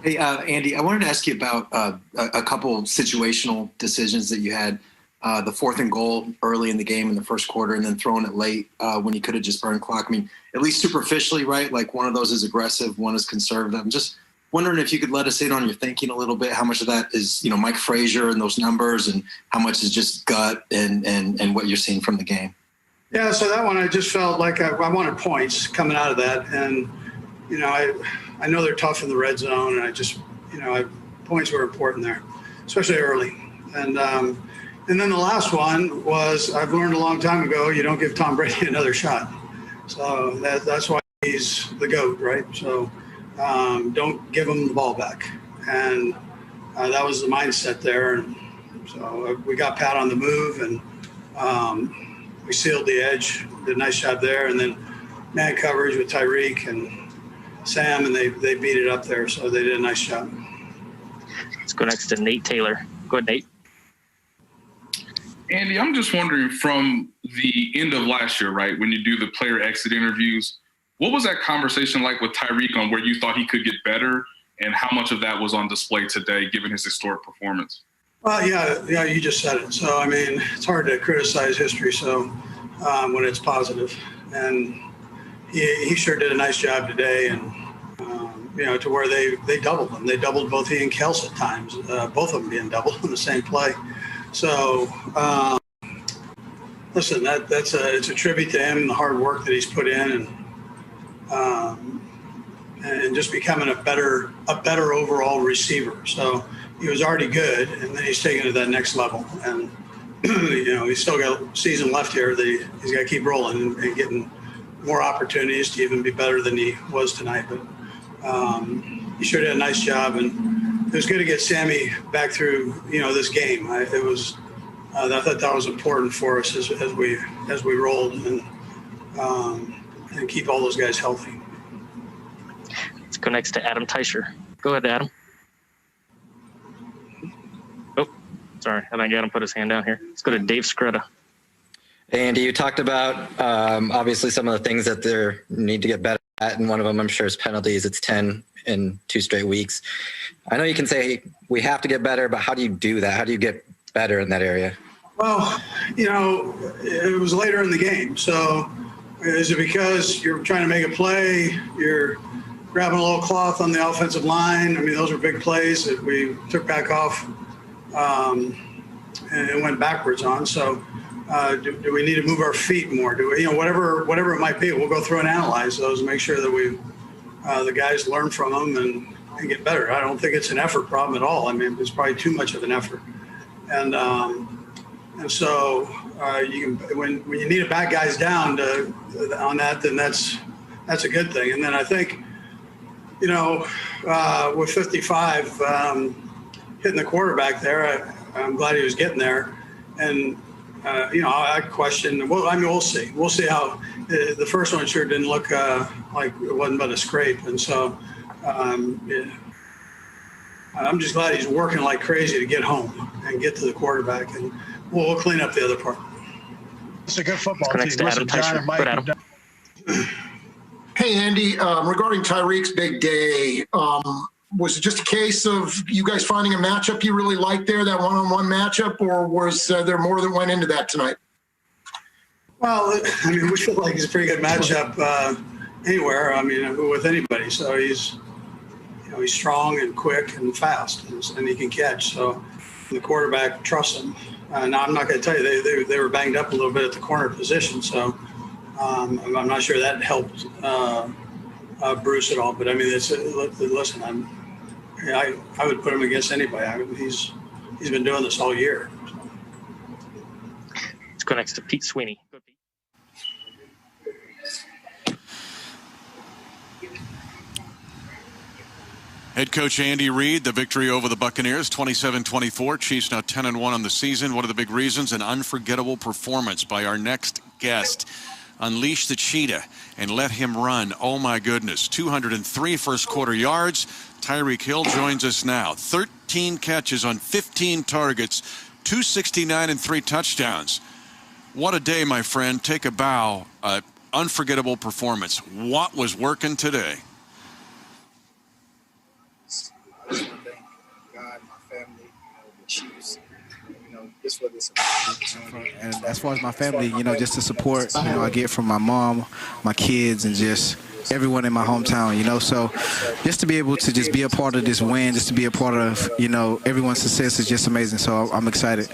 Hey, Andy, I wanted to ask you about a couple situational decisions that you had. The 4th and goal early in the game in the first quarter, and then throwing it late when you could have just burned clock. I mean, at least superficially, right? Like one of those is aggressive, one is conservative. I'm just wondering if you could let us in on your thinking a little bit. How much of that is, Mike Frazier and those numbers, and how much is just gut and what you're seeing from the game? Yeah, so that one I just felt like I wanted points coming out of that, and I know they're tough in the red zone, and I just points were important there, especially early, and then the last one was I've learned a long time ago you don't give Tom Brady another shot, so that's why he's the GOAT, right? So don't give him the ball back, and that was the mindset there, and so we got Pat on the move, and we sealed the edge, did a nice job there, and then man coverage with Tyreek and Sam, and they beat it up there, so they did a nice job. Let's go next to Nate Taylor. Go ahead, Nate. Andy, I'm just wondering, from the end of last year, right, when you do the player exit interviews, what was that conversation like with Tyreek on where you thought he could get better, and how much of that was on display today given his historic performance? Well, yeah, you just said it. So, I mean, it's hard to criticize history when it's positive. And he sure did a nice job today, and, to where they doubled him. They doubled both he and Kels at times, both of them being doubled in the same play. So, listen, it's a tribute to him and the hard work that he's put in, and just becoming a better overall receiver. So he was already good, and then he's taken it to that next level. And he's still got a season left here that he's got to keep rolling and getting more opportunities to even be better than he was tonight. But he sure did a nice job, and it was good to get Sammy back through this game. I thought that was important for us as we rolled and keep all those guys healthy. Let's go next to Adam Teicher. Go ahead, Adam. Oh, sorry, I think Adam put his hand down here. Let's go to Dave Scrutta. Andy, you talked about obviously some of the things that they need to get better at, and one of them I'm sure is penalties. It's 10 in 2 straight weeks. I know you can say we have to get better, but how do you do that? How do you get better in that area? Well, it was later in the game. So is it because you're trying to make a play, you're grabbing a little cloth on the offensive line? I mean, those were big plays that we took back off and went backwards on. So do we need to move our feet more? Do we, whatever it might be, we'll go through and analyze those and make sure that the guys learn from them and get better. I don't think it's an effort problem at all. I mean, it's probably too much of an effort. And so you can, when you need to back guys down on that, then that's a good thing. And then I think, with 55 hitting the quarterback there, I'm glad he was getting there. And I question. Well, I mean, we'll see. We'll see how the first one sure didn't look like it wasn't but a scrape, and so yeah. I'm just glad he's working like crazy to get home and get to the quarterback, and we'll clean up the other part. It's a good football team. Listen, John and Mike. Hey, Andy, regarding Tyreek's big day, was it just a case of you guys finding a matchup you really liked there, that one-on-one matchup, or was there more that went into that tonight? Well, I mean, we feel like he's a pretty good matchup anywhere. I mean, with anybody. So he's strong and quick and fast, and he can catch. So the quarterback trusts him. Now, I'm not going to tell you, they were banged up a little bit at the corner position, so I'm not sure that helped Bruce at all. But I mean, listen, I would put him against anybody. I mean, he's been doing this all year. Let's go next to Pete Sweeney. Go, Pete. Head coach Andy Reid, the victory over the Buccaneers, 27-24. Chiefs now 10-1 on the season. What are the big reasons? An unforgettable performance by our next guest. Unleash the cheetah and let him run. Oh, my goodness. 203 first-quarter yards. Tyreek Hill joins us now. 13 catches on 15 targets, 269 and 3 touchdowns. What a day, my friend. Take a bow. Unforgettable performance. What was working today? have my family, the Chiefs, just for this opportunity. And as far as my family, just the support, I get from my mom, my kids, and just everyone in my hometown, so just to be able to just be a part of this win, just to be a part of, everyone's success is just amazing. So I'm excited.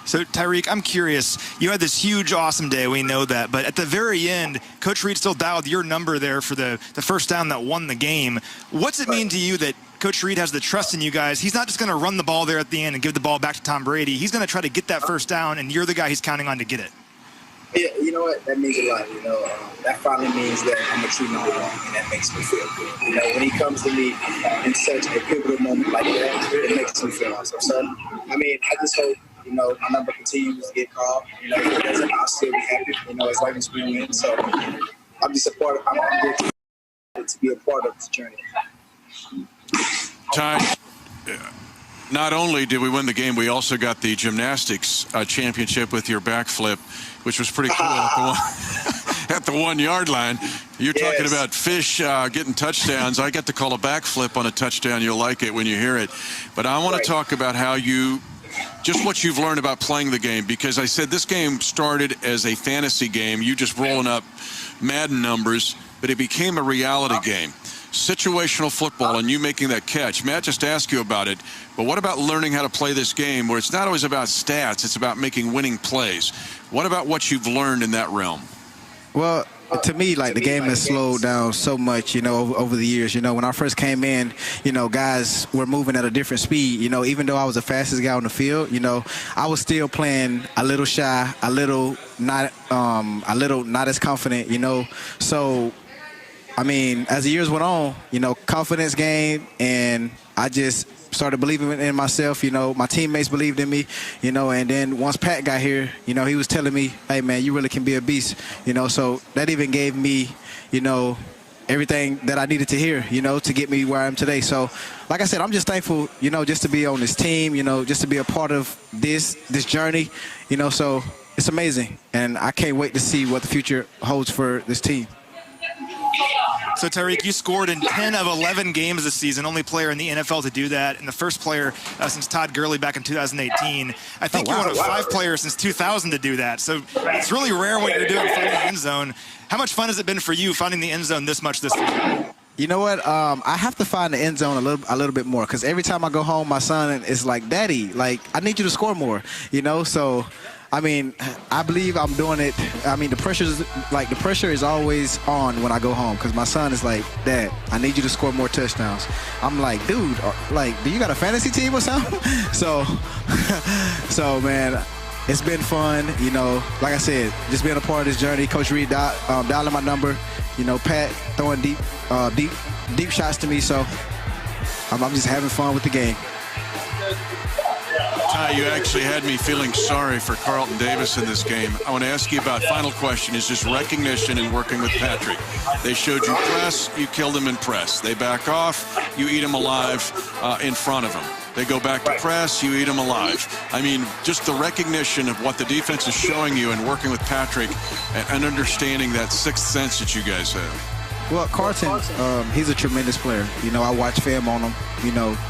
So, Tyreek, I'm curious. You had this huge, awesome day. We know that. But at the very end, Coach Reid still dialed your number there for the first down that won the game. What's it mean to you that Coach Reid has the trust in you guys? He's not just going to run the ball there at the end and give the ball back to Tom Brady. He's going to try to get that first down, and you're the guy he's counting on to get it. Yeah, you know what? That means a lot. That finally means that I'm a true number one, and that makes me feel good. When he comes to me in such a pivotal moment like that, it makes me feel awesome. So, I just hope, my number continues to get called. If it doesn't, I'll still be happy. As long as we win. So, I'm just a part of. I'm good to be a part of this journey. Ty, not only did we win the game, we also got the gymnastics championship with your backflip, which was pretty cool at the 1 yard line. You're talking about fish getting touchdowns. I get to call a backflip on a touchdown. You'll like it when you hear it. But I want to talk about how just what you've learned about playing the game, because I said this game started as a fantasy game, you just rolling up Madden numbers, but it became a reality game. Situational football and you making that catch. Matt just asked you about it, but what about learning how to play this game where it's not always about stats, it's about making winning plays? What about what you've learned in that realm? Well, to me, the game has slowed down so much, over the years. When I first came in, guys were moving at a different speed. Even though I was the fastest guy on the field, I was still playing a little shy, a little not as confident, So, as the years went on, confidence gained, and I just started believing in myself. My teammates believed in me, and then once Pat got here, he was telling me, hey, man, you really can be a beast, so that even gave me, everything that I needed to hear, to get me where I am today. So, like I said, I'm just thankful, just to be on this team, just to be a part of this journey, so it's amazing, and I can't wait to see what the future holds for this team. So, Tyreek, you scored in 10 of 11 games this season, only player in the NFL to do that, and the first player since Todd Gurley back in 2018. I think you're one of 5 players since 2000 to do that. So it's really rare what you're doing finding the end zone. How much fun has it been for you finding the end zone this much this season? You know what? I have to find the end zone a little bit more, because every time I go home, my son is like, Daddy, I need you to score more, So, I believe I'm doing it. The pressure is always on when I go home, because my son is like, Dad, I need you to score more touchdowns. I'm like, dude, do you got a fantasy team or something? So, man, it's been fun. Like I said, just being a part of this journey. Coach Reid dialing my number. Pat throwing deep shots to me. So I'm just having fun with the game. Ty, you actually had me feeling sorry for Carlton Davis in this game. I want to ask you about, final question, is just recognition and working with Patrick. They showed you press, you killed them in press. They back off, you eat them alive in front of them. They go back to press, you eat them alive. Just the recognition of what the defense is showing you and working with Patrick and understanding that sixth sense that you guys have. Well, Carlton, he's a tremendous player. I watch film on him,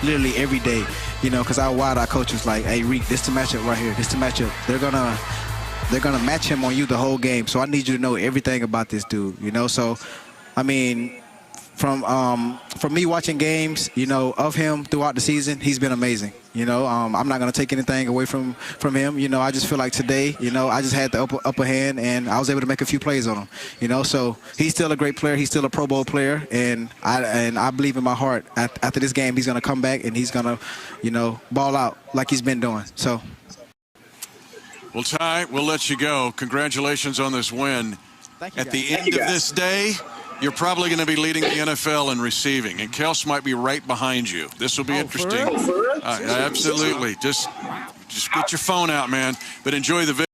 literally every day, because our coach was like, hey, Reid, this is the matchup right here. This is the matchup. They're gonna match him on you the whole game. So I need you to know everything about this dude, So, from me watching games, of him throughout the season, he's been amazing. I'm not going to take anything away from him. I just feel like today, I just had the upper hand, and I was able to make a few plays on him. So he's still a great player. He's still a Pro Bowl player, and I believe in my heart after this game he's going to come back and he's going to, ball out like he's been doing. So. Well, Ty, we'll let you go. Congratulations on this win. Thank you, At the end of this day, you're probably going to be leading the NFL in receiving, and Kels might be right behind you. This will be interesting. For real? Absolutely. Just get your phone out, man. But enjoy the video.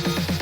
Bye.